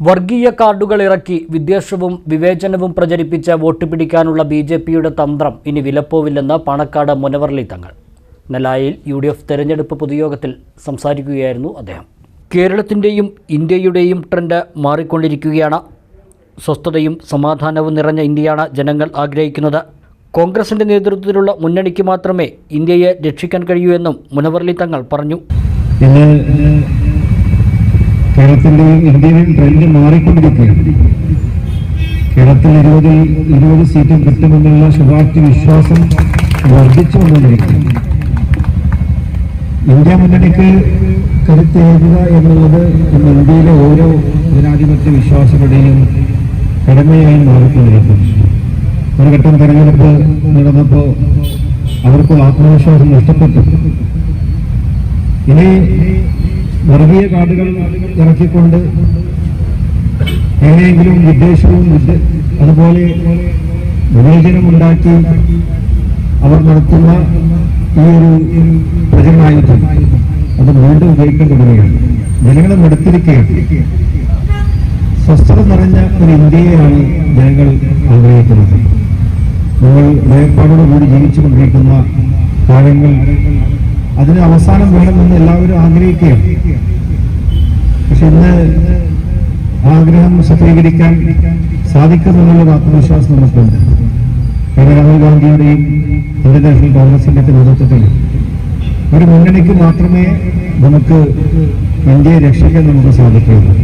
വർഗീയ കാർഡുകൾ ഇറക്കി വിദ്വേഷവും വിവേചനവും പ്രചരിപ്പിച്ച വോട്ട് പിടിക്കാനുള്ള ബിജെപിയുടെ തന്ത്രം ഇനി വിലപ്പോവില്ലെന്ന് പാണക്കാട് മുനവർലി തങ്ങൾ. നെല്ലായിൽ UDF തെരഞ്ഞെടുപ്പ് പൊതുയോഗത്തിൽ സംസാരിക്കുകയായിരുന്നു അദ്ദേഹം. കേരളത്തിൻ്റെയും ഇന്ത്യയുടെയും ട്രെൻഡ് മാറിക്കൊണ്ടിരിക്കുകയാണ്. സ്വസ്ഥതയും സമാധാനവും നിറഞ്ഞ ഇന്ത്യയാണ് ജനങ്ങൾ ആഗ്രഹിക്കുന്നത്. കോൺഗ്രസിൻ്റെ നേതൃത്വത്തിലുള്ള മുന്നണിക്ക് മാത്രമേ ഇന്ത്യയെ രക്ഷിക്കാൻ കഴിയൂ എന്നും മുനവർലി തങ്ങൾ പറഞ്ഞു. കേരളത്തിൻ്റെയും ഇന്ത്യയിലും ട്രെൻഡ് മാറിക്കൊണ്ടിരിക്കുകയാണ്. കേരളത്തിൽ 20 സീറ്റും കിട്ടുമെന്നുള്ള ശുഭാപ്തി വിശ്വാസം വർദ്ധിച്ചുകൊണ്ടിരിക്കുകയാണ്. ഇന്ത്യ മുന്നണിക്ക് കരുത്തേകുക എന്നുള്ളത് ഇന്ന് ഇന്ത്യയിലെ ഓരോ ജനാധിപത്യ വിശ്വാസികളുടെയും കടമയായി മാറിക്കൊണ്ടിരിക്കുന്നു. ഒരു ഘട്ടം തെരഞ്ഞെടുപ്പ് നടന്നപ്പോൾ അവർക്ക് ആത്മവിശ്വാസം നഷ്ടപ്പെട്ടു. ഇനി വർഗീയ കാർഡുകൾ ഇറക്കിക്കൊണ്ട് എങ്ങനെയെങ്കിലും വിദ്വേഷവും അതുപോലെ വിവേചനമുണ്ടാക്കി അവർ നടത്തുന്ന ഈ ഒരു പ്രചരണായുധം അത് വീണ്ടും ഉപയോഗിക്കപ്പെടുകയാണ്. ജനങ്ങളെ മടുത്തിരിക്കുകയാണ്. സ്വസ്ഥത നിറഞ്ഞ ഒരു ഇന്ത്യയെയാണ് ജനങ്ങൾ ആഗ്രഹിക്കുന്നത്. നമ്മൾ ഭയപ്പാടോടുകൂടി ജീവിച്ചുകൊണ്ടിരിക്കുന്ന കാര്യങ്ങൾ അതിന് അവസാനം വേണമെന്ന് എല്ലാവരും ആഗ്രഹിക്കുകയാണ്. പക്ഷെ ഇന്ന് ആഗ്രഹം സഫലീകരിക്കാൻ സാധിക്കുമെന്നുള്ളൊരു ആത്മവിശ്വാസം നമുക്കുണ്ട്. രാഹുൽ ഗാന്ധിയുടെയും ഇന്ത്യൻ നാഷണൽ കോൺഗ്രസിന്റെ നേതൃത്വത്തിൽ ഒരു മുന്നണിക്ക് മാത്രമേ നമുക്ക് ഇന്ത്യയെ രക്ഷിക്കാൻ നമുക്ക് സാധിക്കുകയുള്ളൂ.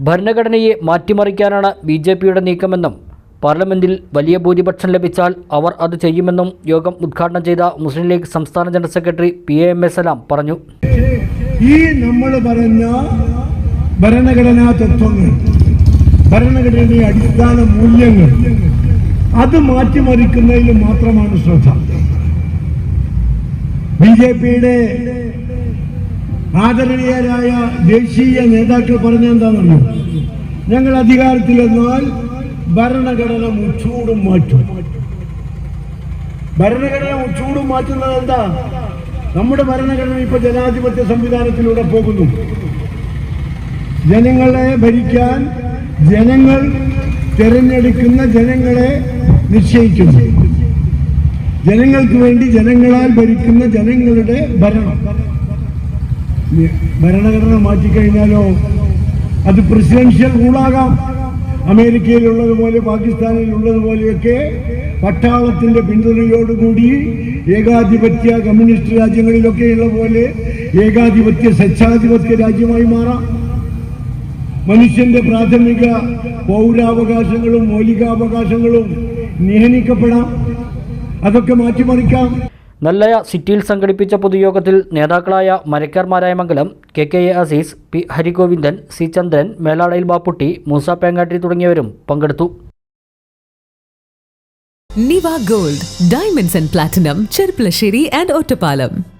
ഭരണഘടനയെ മാറ്റിമറിക്കാനാണ് ബിജെപിയുടെ നീക്കമെന്നും പാർലമെന്റിൽ വലിയ ഭൂരിപക്ഷം ലഭിച്ചാൽ അവർ അത് ചെയ്യുമെന്നും യോഗം ഉദ്ഘാടനം ചെയ്ത മുസ്ലിം ലീഗ് സംസ്ഥാന ജനറൽ സെക്രട്ടറി PAM സലാം പറഞ്ഞു. ഈ നമ്മൾ പറഞ്ഞ ഭരണഘടനാ തത്വങ്ങൾ, ഭരണഘടനയുടെ അടിസ്ഥാന മൂല്യങ്ങൾ അത് മാറ്റിമറിക്കുന്നതിൽ മാത്രമാണ് ശ്രദ്ധ. BJPയുടെ ആദരണീയരായ ദേശീയ നേതാക്കൾ പറഞ്ഞെന്താണെന്നറിയോ? ഞങ്ങൾ അധികാരത്തിൽ വന്നാൽ ഭരണഘടന മുച്ചൂടും മാറ്റും. ഭരണഘടന മുച്ചൂടും മാറ്റുന്നത് എന്താ? നമ്മുടെ ഭരണഘടന ഇപ്പൊ ജനാധിപത്യ സംവിധാനത്തിലൂടെ പോകുന്നു. ജനങ്ങളെ ഭരിക്കാൻ ജനങ്ങൾ തെരഞ്ഞെടുക്കുന്ന ജനങ്ങളെ നിശ്ചയിക്കുന്നു. ജനങ്ങൾക്ക് വേണ്ടി ജനങ്ങളാൽ ഭരിക്കുന്ന ജനങ്ങളുടെ ഭരണം. ഭരണഘടന മാറ്റിക്കഴിഞ്ഞാലോ അത് പ്രസിഡൻഷ്യൽ റൂളാകാം. അമേരിക്കയിലുള്ളതുപോലെ പാകിസ്ഥാനിലുള്ളതുപോലെയൊക്കെ പട്ടാളത്തിന്റെ പിന്തുണയോടുകൂടി ഏകാധിപത്യ കമ്മ്യൂണിസ്റ്റ് രാജ്യങ്ങളിലൊക്കെയുള്ള പോലെ ഏകാധിപത്യ സ്വച്ഛാധിപത്യ രാജ്യമായി മാറാം. മനുഷ്യന്റെ പ്രാഥമിക പൗരാവകാശങ്ങളും മൗലികാവകാശങ്ങളും നിഹനിക്കപ്പെടാം. അതൊക്കെ മാറ്റിമറിക്കാം. നെല്ലയ സിറ്റിയിൽ സംഘടിപ്പിച്ച പൊതുയോഗത്തിൽ നേതാക്കളായ Marakkar Marayamangalam KKA Azeez, P Harigovindan, C ചന്ദ്രൻ, മേലാടയിൽ ബാപ്പുട്ടി, മൂസ പേങ്ങാട്ടി തുടങ്ങിയവരും പങ്കെടുത്തു. Niva gold, diamonds and platinum, Cherpulassery and Ottapalam.